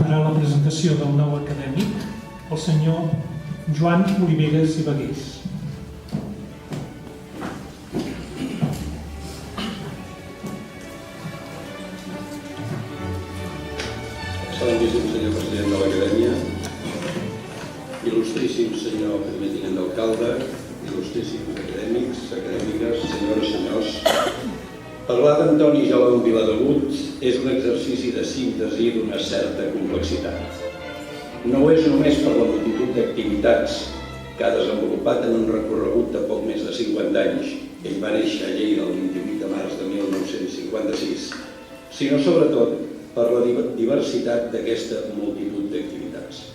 prendrà la presentació del nou acadèmic, el senyor Joan Oliveres i Bagués. Excel·lentíssim senyor president de l'Acadèmia, il·lustríssim senyor primer tinent d'alcalde, il·lustríssims acadèmics, acadèmiques, senyores i senyors, parlar d'Antoni Gelon Viladegut és un exercici de síntesi d'una certa complexitat. No ho és només per la multitud d'activitats que ha desenvolupat en un recorregut de poc més de 50 anys. Ell va néixer a Lleida el 28 de març de 1956, sinó sobretot per la diversitat d'aquesta multitud d'activitats.